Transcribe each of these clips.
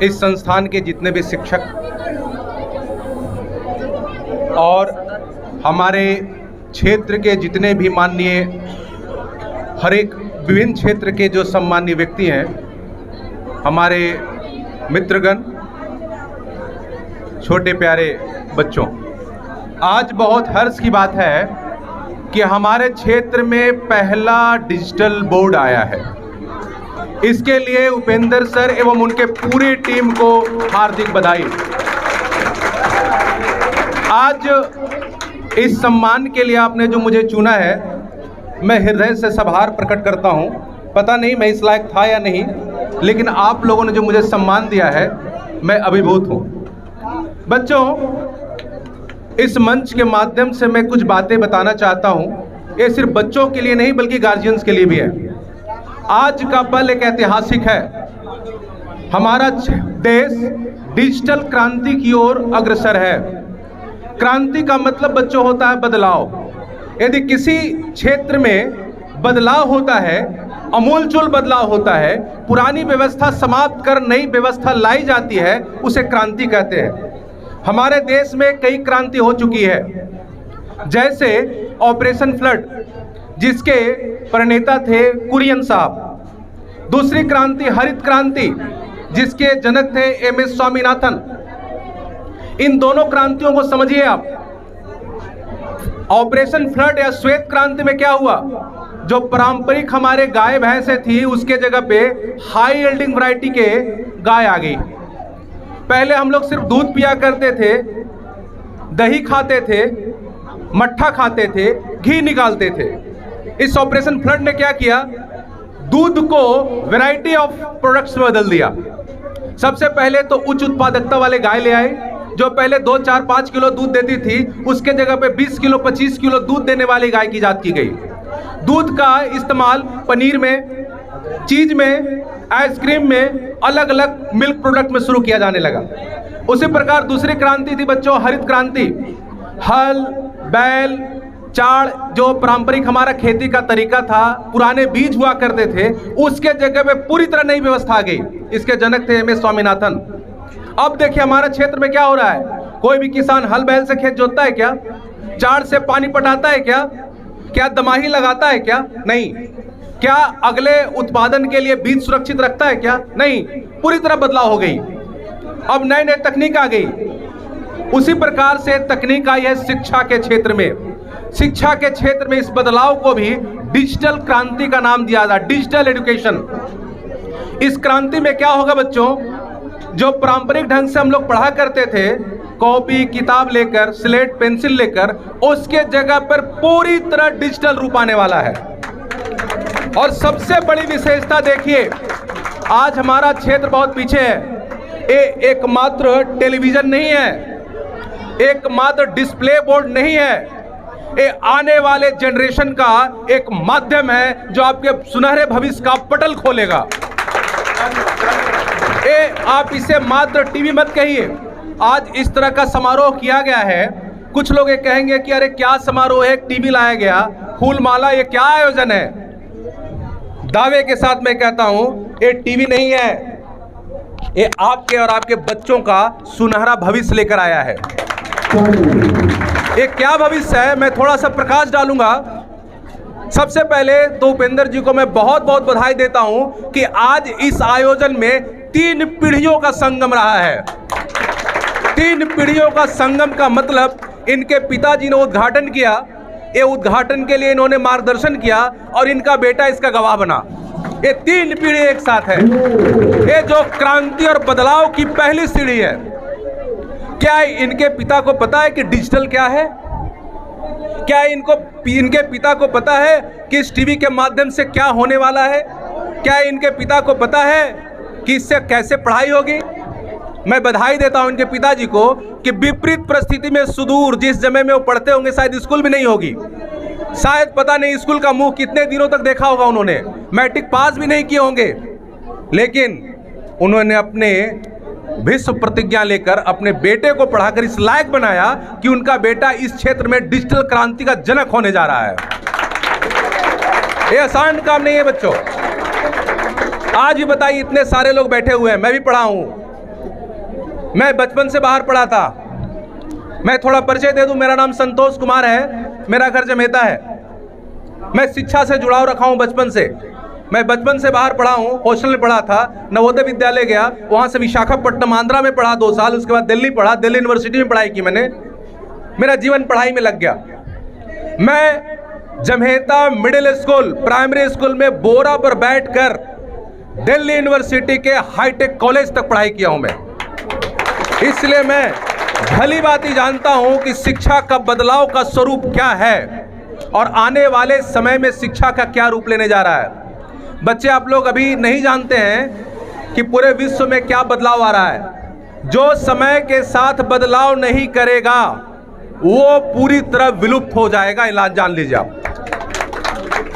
इस संस्थान के जितने भी शिक्षक और हमारे क्षेत्र के जितने भी माननीय हर एक विभिन्न क्षेत्र के जो सम्मानीय व्यक्ति हैं, हमारे मित्रगण, छोटे प्यारे बच्चों, आज बहुत हर्ष की बात है कि हमारे क्षेत्र में पहला डिजिटल बोर्ड आया है। इसके लिए उपेंद्र सर एवं उनके पूरी टीम को हार्दिक बधाई। आज इस सम्मान के लिए आपने जो मुझे चुना है, मैं हृदय से आभार प्रकट करता हूं। पता नहीं मैं इस लायक था या नहीं, लेकिन आप लोगों ने जो मुझे सम्मान दिया है, मैं अभिभूत हूं। बच्चों, इस मंच के माध्यम से मैं कुछ बातें बताना चाहता हूं। ये सिर्फ बच्चों के लिए नहीं बल्कि गार्जियंस के लिए भी है। आज का पल एक ऐतिहासिक है। हमारा देश डिजिटल क्रांति की ओर अग्रसर है। क्रांति का मतलब बच्चों होता है बदलाव। यदि किसी क्षेत्र में बदलाव होता है, अमूलचूल बदलाव होता है, पुरानी व्यवस्था समाप्त कर नई व्यवस्था लाई जाती है, उसे क्रांति कहते हैं। हमारे देश में कई क्रांति हो चुकी है, जैसे ऑपरेशन फ्लड, जिसके प्रणेता थे कुरियन साहब। दूसरी क्रांति हरित क्रांति, जिसके जनक थे एम.एस. स्वामीनाथन। इन दोनों क्रांतियों को समझिए आप। ऑपरेशन फ्लड या श्वेत क्रांति में क्या हुआ? जो पारंपरिक हमारे गाय भैंसे थी, उसके जगह पे हाई यील्डिंग वैरायटी के गाय आ गई। पहले हम लोग सिर्फ दूध पिया करते थे, दही खाते थे, मट्ठा खाते थे, घी निकालते थे। इस ऑपरेशन फ्लड ने क्या किया? दूध को वैरायटी ऑफ प्रोडक्ट्स में बदल दिया। सबसे पहले तो उच्च उत्पादकता वाले गाय ले आए, जो पहले 2, 4, 5 किलो दूध देती थी, उसके जगह पे 20 किलो 25 किलो दूध देने वाली गाय की जात की गई। दूध का इस्तेमाल पनीर में, चीज में, आइसक्रीम में, अलग अलग मिल्क प्रोडक्ट में शुरू किया जाने लगा। उसी प्रकार दूसरी क्रांति थी बच्चों, हरित क्रांति। हल, बैल, चाड़, जो पारंपरिक हमारा खेती का तरीका था, पुराने बीज हुआ करते थे, उसके जगह पे पूरी तरह नई व्यवस्था आ गई। इसके जनक थे एम.एस. स्वामीनाथन। अब देखिए हमारे क्षेत्र में क्या हो रहा है। कोई भी किसान हल बैल से खेत जोतता है क्या? चाड़ से पानी पटाता है क्या? क्या दमाही लगाता है क्या? नहीं। क्या अगले उत्पादन के लिए बीज सुरक्षित रखता है क्या? नहीं। पूरी तरह बदलाव हो गई। अब नई नई तकनीक आ गई। उसी प्रकार से तकनीक आई है शिक्षा के क्षेत्र में। शिक्षा के क्षेत्र में इस बदलाव को भी डिजिटल क्रांति का नाम दिया था, डिजिटल एजुकेशन। इस क्रांति में क्या होगा बच्चों? जो पारंपरिक ढंग से हम लोग पढ़ा करते थे, कॉपी किताब लेकर, स्लेट पेंसिल लेकर, उसके जगह पर पूरी तरह डिजिटल रूप आने वाला है। और सबसे बड़ी विशेषता देखिए, आज हमारा क्षेत्र बहुत पीछे है। ये एकमात्र टेलीविजन नहीं है, एकमात्र डिस्प्ले बोर्ड नहीं है, ये आने वाले जनरेशन का एक माध्यम है जो आपके सुनहरे भविष्य का पटल खोलेगा। आप इसे मात्र टीवी मत कहिए। आज इस तरह का समारोह किया गया है। कुछ लोग ये कहेंगे कि अरे क्या समारोह है, टीवी लाया गया, फूल माला, ये क्या आयोजन है? दावे के साथ मैं कहता हूं, ये टीवी नहीं है, ये आपके और आपके बच्चों का सुनहरा भविष्य लेकर आया है। ये क्या भविष्य है, मैं थोड़ा सा प्रकाश डालूंगा। सबसे पहले तो उपेंद्र जी को मैं बहुत बहुत बधाई देता हूं कि आज इस आयोजन में 3 पीढ़ियों का संगम रहा है। 3 पीढ़ियों का संगम का मतलब इनके पिताजी ने उद्घाटन किया, ये उद्घाटन के लिए इन्होंने मार्गदर्शन किया और इनका बेटा इसका गवाह बना। ये 3 पीढ़ी एक साथ है। ये जो क्रांति और बदलाव की पहली सीढ़ी है। क्या इनके पिता को पता है कि डिजिटल क्या है? क्या इनके पिता को पता है कि इस टीवी के माध्यम से क्या होने वाला है? क्या इनके पिता को पता है कि इससे कैसे पढ़ाई होगी? मैं बधाई देता हूं इनके पिताजी को कि विपरीत परिस्थिति में सुदूर जिस जगह में वो पढ़ते होंगे, शायद स्कूल भी नहीं होगी, शायद पता नहीं स्कूल का मुंह कितने दिनों तक देखा होगा उन्होंने, मैट्रिक पास भी नहीं किए होंगे, लेकिन उन्होंने अपने विश्व प्रतिज्ञा लेकर अपने बेटे को पढ़ाकर इस लायक बनाया कि उनका बेटा इस क्षेत्र में डिजिटल क्रांति का जनक होने जा रहा है। ये आसान काम नहीं है बच्चों। आज भी बताइए, इतने सारे लोग बैठे हुए हैं, मैं भी पढ़ा हूं, मैं बचपन से बाहर पढ़ा था। मैं थोड़ा परिचय दे दूं, मेरा नाम संतोष कुमार है, मेरा घर जमेता है। मैं शिक्षा से जुड़ाव रखा हूं बचपन से। मैं बचपन से बाहर पढ़ा हूं, हॉस्टल में पढ़ा था, नवोदय विद्यालय गया, वहां से विशाखापट्टनम आंध्रा में पढ़ा 2 साल, उसके बाद दिल्ली पढ़ा, दिल्ली यूनिवर्सिटी में पढ़ाई की मैंने। मेरा जीवन पढ़ाई में लग गया। मैं जमेता मिडिल स्कूल, प्राइमरी स्कूल में बोरा पर बैठकर दिल्ली यूनिवर्सिटी के हाईटेक कॉलेज तक पढ़ाई किया हूं मैं। इसलिए मैं भली बात ही जानता हूं कि शिक्षा का बदलाव का स्वरूप क्या है और आने वाले समय में शिक्षा का क्या रूप लेने जा रहा है। बच्चे, आप लोग अभी नहीं जानते हैं कि पूरे विश्व में क्या बदलाव आ रहा है। जो समय के साथ बदलाव नहीं करेगा वो पूरी तरह विलुप्त हो जाएगा, इलाज जान लीजिए आप।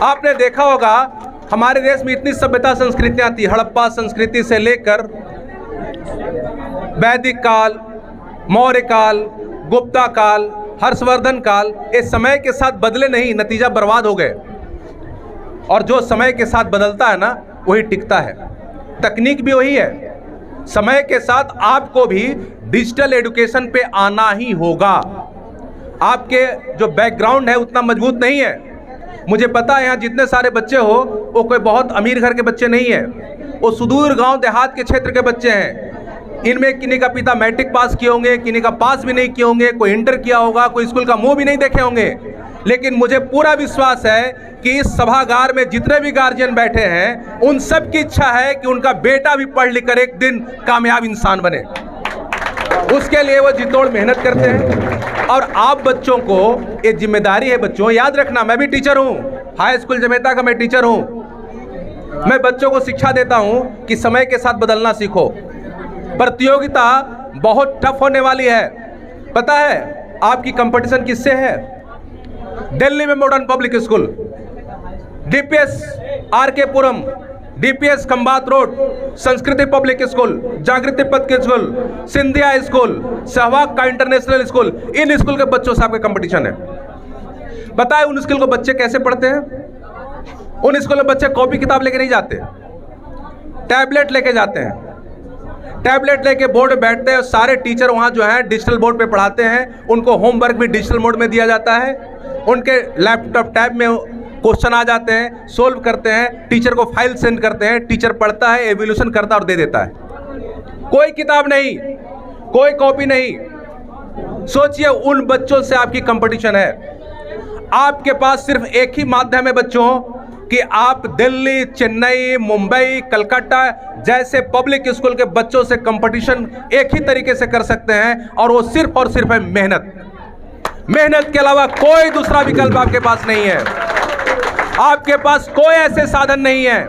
आपने देखा होगा हमारे देश में इतनी सभ्यता संस्कृतियां थी, हड़प्पा संस्कृति से लेकर वैदिक काल, मौर्य काल, गुप्ता काल, हर्षवर्धन काल, ये समय के साथ बदले नहीं, नतीजा बर्बाद हो गए। और जो समय के साथ बदलता है ना वही टिकता है। तकनीक भी वही है। समय के साथ आपको भी डिजिटल एजुकेशन पे आना ही होगा। आपके जो बैकग्राउंड है उतना मजबूत नहीं है। मुझे पता है यहाँ जितने सारे बच्चे हो वो कोई बहुत अमीर घर के बच्चे नहीं है, वो सुदूर गांव देहात के क्षेत्र के बच्चे हैं। इनमें किन्हीं का पिता मैट्रिक पास किए होंगे, किन्हीं का पास भी नहीं किए होंगे, कोई इंटर किया होगा, कोई स्कूल का मुंह भी नहीं देखे होंगे। लेकिन मुझे पूरा विश्वास है कि इस सभागार में जितने भी गार्जियन बैठे हैं उन सब की इच्छा है कि उनका बेटा भी पढ़ लिख कर एक दिन कामयाब इंसान बने। उसके लिए वो जितोड़ मेहनत करते हैं। और आप बच्चों को ये जिम्मेदारी है। बच्चों, याद रखना, मैं भी टीचर हूँ, हाई स्कूल जमेता का मैं टीचर हूँ। मैं बच्चों को शिक्षा देता हूँ कि समय के साथ बदलना सीखो। प्रतियोगिता बहुत टफ होने वाली है। पता है आपकी कंपटीशन किससे है? दिल्ली में modern public school, DPS RK Puram, DPS Khambhat road, Sanskriti public school, Jagriti Path के स्कूल, सिंधिया स्कूल, सहवाग का इंटरनेशनल स्कूल, इन स्कूल के बच्चों से आपका कंपटीशन है। बताए उन स्कूल को बच्चे कैसे पढ़ते हैं? उन स्कूल में बच्चे कॉपी किताब लेके नहीं जाते, टैबलेट लेके जाते हैं। टैबलेट लेके बोर्ड में बैठते हैं और सारे टीचर वहाँ जो है डिजिटल बोर्ड पे पढ़ाते हैं। उनको होमवर्क भी डिजिटल मोड में दिया जाता है। उनके लैपटॉप टैब में क्वेश्चन आ जाते हैं, सोल्व करते हैं, टीचर को फाइल सेंड करते हैं, टीचर पढ़ता है, एवोल्यूशन करता है और दे देता है। कोई किताब नहीं, कोई कॉपी नहीं। सोचिए उन बच्चों से आपकी कंपटीशन है। आपके पास सिर्फ एक ही माध्यम है बच्चों कि आप दिल्ली, चेन्नई, मुंबई, कलकत्ता जैसे पब्लिक स्कूल के बच्चों से कंपटीशन एक ही तरीके से कर सकते हैं और वो सिर्फ और सिर्फ है मेहनत। मेहनत के अलावा कोई दूसरा विकल्प आपके पास नहीं है। आपके पास कोई ऐसे साधन नहीं है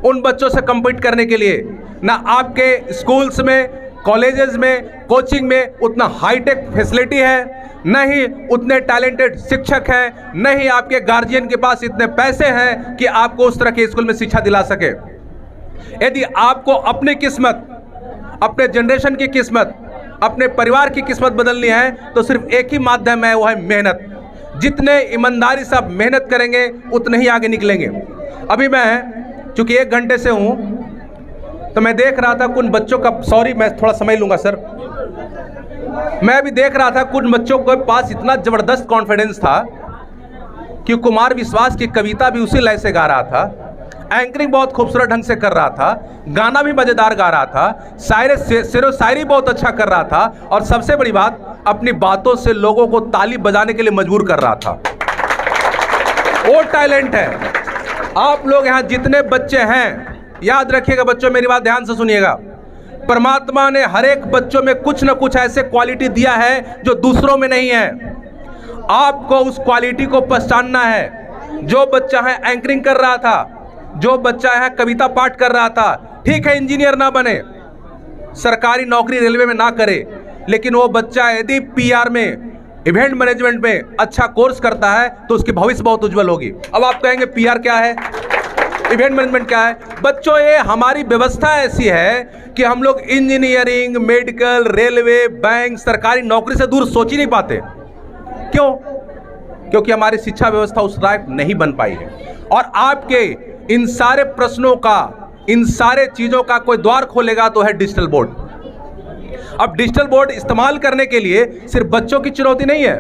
उन बच्चों से compete करने के लिए। ना आपके स्कूल्स में, कॉलेजेस में, कोचिंग में उतना हाईटेक फैसिलिटी है, न ही उतने टैलेंटेड शिक्षक हैं, न ही आपके गार्जियन के पास इतने पैसे हैं कि आपको उस तरह के स्कूल में शिक्षा दिला सके। यदि आपको अपनी किस्मत, अपने जनरेशन की किस्मत, अपने परिवार की किस्मत बदलनी है तो सिर्फ एक ही माध्यम है, वो है मेहनत। जितने ईमानदारी से आप मेहनत करेंगे उतने ही आगे निकलेंगे। अभी मैं चूंकि 1 घंटे से हूँ तो मैं देख रहा था कुछ बच्चों का, सॉरी मैं थोड़ा समय लूँगा सर, मैं अभी देख रहा था कुछ बच्चों के पास इतना ज़बरदस्त कॉन्फिडेंस था कि कुमार विश्वास की कविता भी उसी लय से गा रहा था, एंकरिंग बहुत खूबसूरत ढंग से कर रहा था, गाना भी मज़ेदार गा रहा था, शेरो शायरी बहुत अच्छा कर रहा था और सबसे बड़ी बात अपनी बातों से लोगों को ताली बजाने के लिए मजबूर कर रहा था। वो टैलेंट है। आप लोग यहाँ जितने बच्चे हैं, याद रखिएगा बच्चों, मेरी बात ध्यान से सुनिएगा। परमात्मा ने हर एक बच्चों में कुछ न कुछ ऐसे क्वालिटी दिया है जो दूसरों में नहीं है। आपको उस क्वालिटी को पहचानना है। जो बच्चा है एंकरिंग कर रहा था, जो बच्चा है कविता पाठ कर रहा था, ठीक है इंजीनियर ना बने, सरकारी नौकरी रेलवे में ना करे, लेकिन वो बच्चा यदि पीआर में, इवेंट मैनेजमेंट में अच्छा कोर्स करता है तो उसकी भविष्य बहुत उज्जवल होगी। अब आप कहेंगे पीआर क्या है, इवेंट मैनेजमेंट क्या है? बच्चों, ये हमारी व्यवस्था ऐसी है कि हम लोग इंजीनियरिंग, मेडिकल, रेलवे, बैंक, सरकारी नौकरी से दूर सोच ही नहीं पाते। क्यों? क्योंकि हमारी शिक्षा व्यवस्था उस लायक नहीं बन पाई है। और आपके इन सारे प्रश्नों का, इन सारे चीज़ों का कोई द्वार खोलेगा तो है डिजिटल बोर्ड। अब डिजिटल बोर्ड इस्तेमाल करने के लिए सिर्फ बच्चों की चुनौती नहीं है,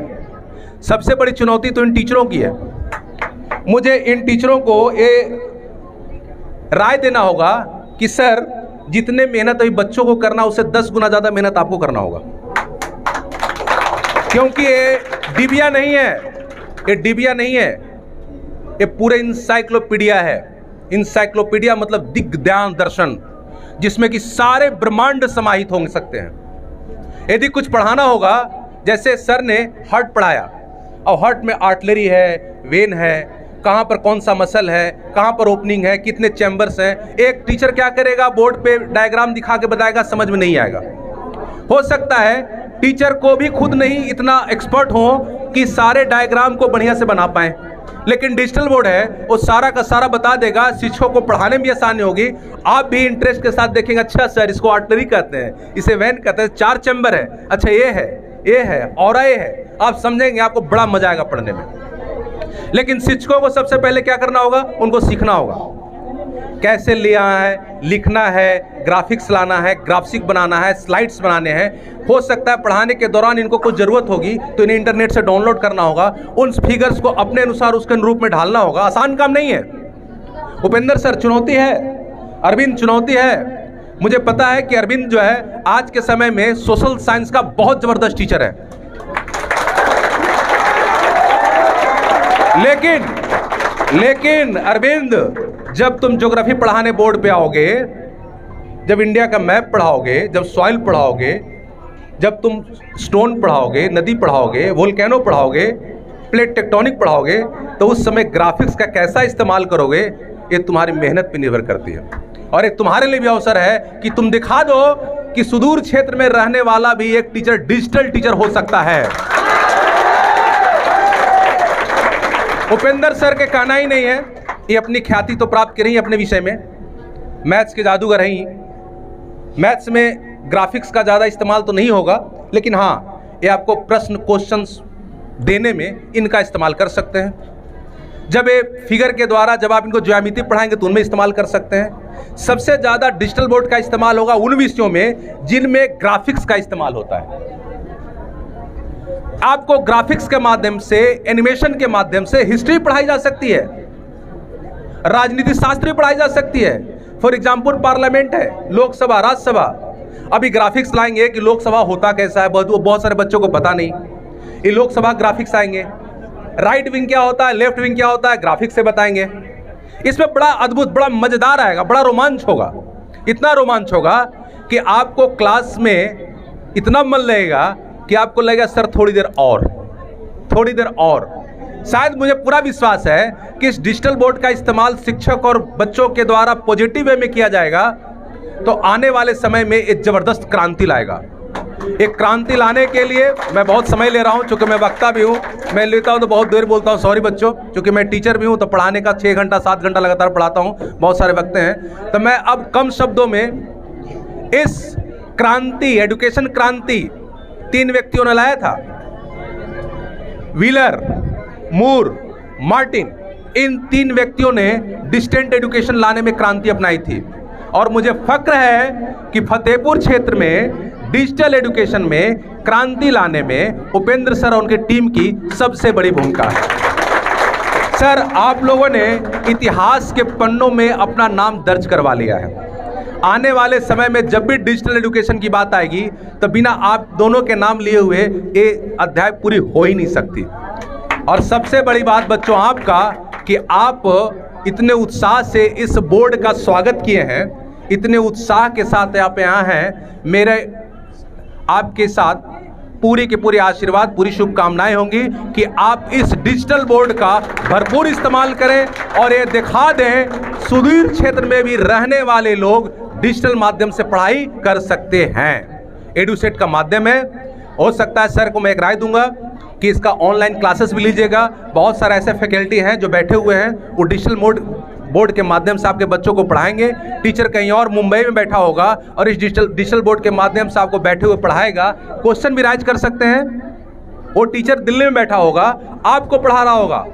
सबसे बड़ी चुनौती तो इन टीचरों की है। मुझे इन टीचरों को ये राय देना होगा कि सर जितने मेहनत अभी बच्चों को करना उससे 10 गुना ज़्यादा मेहनत आपको करना होगा, क्योंकि ये डिबिया नहीं है, ये डिबिया नहीं है, ये पूरे इंसाइक्लोपीडिया है। इंसाइक्लोपीडिया मतलब दिग्ध्यान दर्शन, जिसमें कि सारे ब्रह्मांड समाहित हो सकते हैं। यदि कुछ पढ़ाना होगा, जैसे सर ने हार्ट पढ़ाया और हार्ट में आर्टलरी है, वेन है, कहाँ पर कौन सा मसल है, कहाँ पर ओपनिंग है, कितने चैम्बर्स हैं, एक टीचर क्या करेगा, बोर्ड पे डायग्राम दिखा के बताएगा, समझ में नहीं आएगा। हो सकता है टीचर को भी खुद नहीं इतना एक्सपर्ट हो कि सारे डायग्राम को बढ़िया से बना पाएं, लेकिन डिजिटल बोर्ड है वो सारा का सारा बता देगा, शिक्षकों को पढ़ाने में भी आसानी होगी। आप भी इंटरेस्ट के साथ देखेंगे, अच्छा सर इसको आर्टलरी कहते हैं, इसे वेन कहते हैं, 4 चैम्बर है, अच्छा ये है और ये है, आप समझेंगे, आपको बड़ा मजा आएगा पढ़ने में। लेकिन शिक्षकों को सबसे पहले क्या करना होगा, उनको सीखना होगा कैसे लिया है, लिखना है, ग्राफिक्स लाना है, ग्राफिक बनाना है, स्लाइड्स बनाने हैं। हो सकता है पढ़ाने के दौरान इनको कुछ ज़रूरत होगी तो इन्हें इंटरनेट से डाउनलोड करना होगा, उन फिगर्स को अपने अनुसार उसके रूप में ढालना होगा। आसान काम नहीं है। उपेंद्र सर चुनौती है, अरविंद चुनौती है। मुझे पता है कि अरविंद जो है आज के समय में सोशल साइंस का बहुत ज़बरदस्त टीचर है, लेकिन अरविंद जब तुम ज्योग्राफी पढ़ाने बोर्ड पे आओगे, जब इंडिया का मैप पढ़ाओगे, जब सॉइल पढ़ाओगे, जब तुम स्टोन पढ़ाओगे, नदी पढ़ाओगे, वोल्केनो पढ़ाओगे, प्लेट टेक्टोनिक पढ़ाओगे, तो उस समय ग्राफिक्स का कैसा इस्तेमाल करोगे ये तुम्हारी मेहनत पे निर्भर करती है। और ये तुम्हारे लिए भी अवसर है कि तुम दिखा दो कि सुदूर क्षेत्र में रहने वाला भी एक टीचर डिजिटल टीचर हो सकता है। उपेंद्र सर के कहना ही नहीं है, ये अपनी ख्याति तो प्राप्त कर रही है अपने विषय में, मैथ्स के जादूगर हैं। मैथ्स में ग्राफिक्स का ज़्यादा इस्तेमाल तो नहीं होगा, लेकिन हाँ ये आपको प्रश्न क्वेश्चंस देने में इनका इस्तेमाल कर सकते हैं। जब ये फिगर के द्वारा जब आप इनको ज्यामिति पढ़ाएंगे तो उनमें इस्तेमाल कर सकते हैं। सबसे ज़्यादा डिजिटल बोर्ड का इस्तेमाल होगा उन विषयों में जिनमें ग्राफिक्स का इस्तेमाल होता है। आपको ग्राफिक्स के माध्यम से, एनिमेशन के माध्यम से हिस्ट्री पढ़ाई जा सकती है, राजनीति शास्त्र पढ़ाई जा सकती है। फॉर एग्जाम्पल पार्लियामेंट है, लोकसभा, राज्यसभा, अभी ग्राफिक्स लाएंगे कि लोकसभा होता कैसा है, बहुत सारे बच्चों को पता नहीं। ये लोकसभा ग्राफिक्स आएंगे, राइट विंग क्या होता है, लेफ्ट विंग क्या होता है, ग्राफिक्स से बताएंगे। इसमें बड़ा अद्भुत, बड़ा मजेदार आएगा, बड़ा रोमांच होगा। इतना रोमांच होगा कि आपको क्लास में इतना मन लगेगा कि आपको लगेगा सर थोड़ी देर और। शायद मुझे पूरा विश्वास है कि इस डिजिटल बोर्ड का इस्तेमाल शिक्षक और बच्चों के द्वारा पॉजिटिव वे में किया जाएगा तो आने वाले समय में एक ज़बरदस्त क्रांति लाएगा। एक क्रांति लाने के लिए मैं बहुत समय ले रहा हूं, चूँकि मैं वक्ता भी हूं, मैं लेता हूं तो बहुत देर बोलता हूं, सॉरी बच्चों, क्योंकि मैं टीचर भी हूं तो पढ़ाने का 6 घंटा 7 घंटा लगातार पढ़ाता हूं, बहुत सारे वक्ते हैं। तो मैं अब कम शब्दों में इस क्रांति, एजुकेशन क्रांति 3 व्यक्तियों ने लाया था, व्हीलर, मूर, मार्टिन। इन 3 व्यक्तियों ने डिस्टेंट एजुकेशन लाने में क्रांति अपनाई थी और मुझे फक्र है कि फतेहपुर क्षेत्र में डिजिटल एजुकेशन में क्रांति लाने में उपेंद्र सर और उनकी टीम की सबसे बड़ी भूमिका है। सर आप लोगों ने इतिहास के पन्नों में अपना नाम दर्ज करवा लिया है। आने वाले समय में जब भी डिजिटल एजुकेशन की बात आएगी तो बिना आप दोनों के नाम लिए हुए ये अध्याय पूरी हो ही नहीं सकती। और सबसे बड़ी बात बच्चों आपका कि आप इतने उत्साह से इस बोर्ड का स्वागत किए हैं, इतने उत्साह के साथ आप यहाँ हैं। मेरे आपके साथ पूरी के पूरी आशीर्वाद, पूरी शुभकामनाएं होंगी कि आप इस डिजिटल बोर्ड का भरपूर इस्तेमाल करें और ये दिखा दें सुदूर क्षेत्र में भी रहने वाले लोग डिजिटल माध्यम से पढ़ाई कर सकते हैं। एडुसेट का माध्यम है। हो सकता है सर को मैं एक राय दूंगा कि इसका ऑनलाइन क्लासेस भी लीजिएगा। बहुत सारे ऐसे फैकल्टी हैं जो बैठे हुए हैं, वो डिजिटल बोर्ड के माध्यम से आपके बच्चों को पढ़ाएंगे। टीचर कहीं और मुंबई में बैठा होगा और इस डिजिटल बोर्ड के माध्यम से आपको बैठे हुए पढ़ाएगा। क्वेश्चन भी राइज कर सकते हैं। वो टीचर दिल्ली में बैठा होगा, आपको पढ़ा रहा होगा।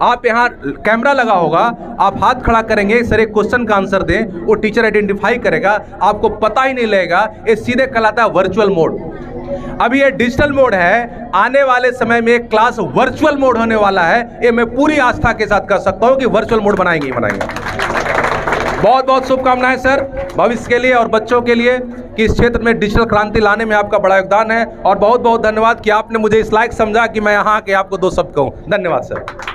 आप यहाँ कैमरा लगा होगा, आप हाथ खड़ा करेंगे, सर एक क्वेश्चन का आंसर दें, वो टीचर आइडेंटिफाई करेगा, आपको पता ही नहीं लगेगा। ये सीधे कहलाता है वर्चुअल मोड। अभी ये डिजिटल मोड है, आने वाले समय में क्लास वर्चुअल मोड होने वाला है। ये मैं पूरी आस्था के साथ कह सकता हूं कि वर्चुअल मोड बनाएंगे ही बनाएंगे। बहुत बहुत शुभकामनाएं सर भविष्य के लिए और बच्चों के लिए कि इस क्षेत्र में डिजिटल क्रांति लाने में आपका बड़ा योगदान है। और बहुत बहुत धन्यवाद कि आपने मुझे इस लायक समझा कि मैं यहाँ आके आपको दो शब्द कहूँ। धन्यवाद सर।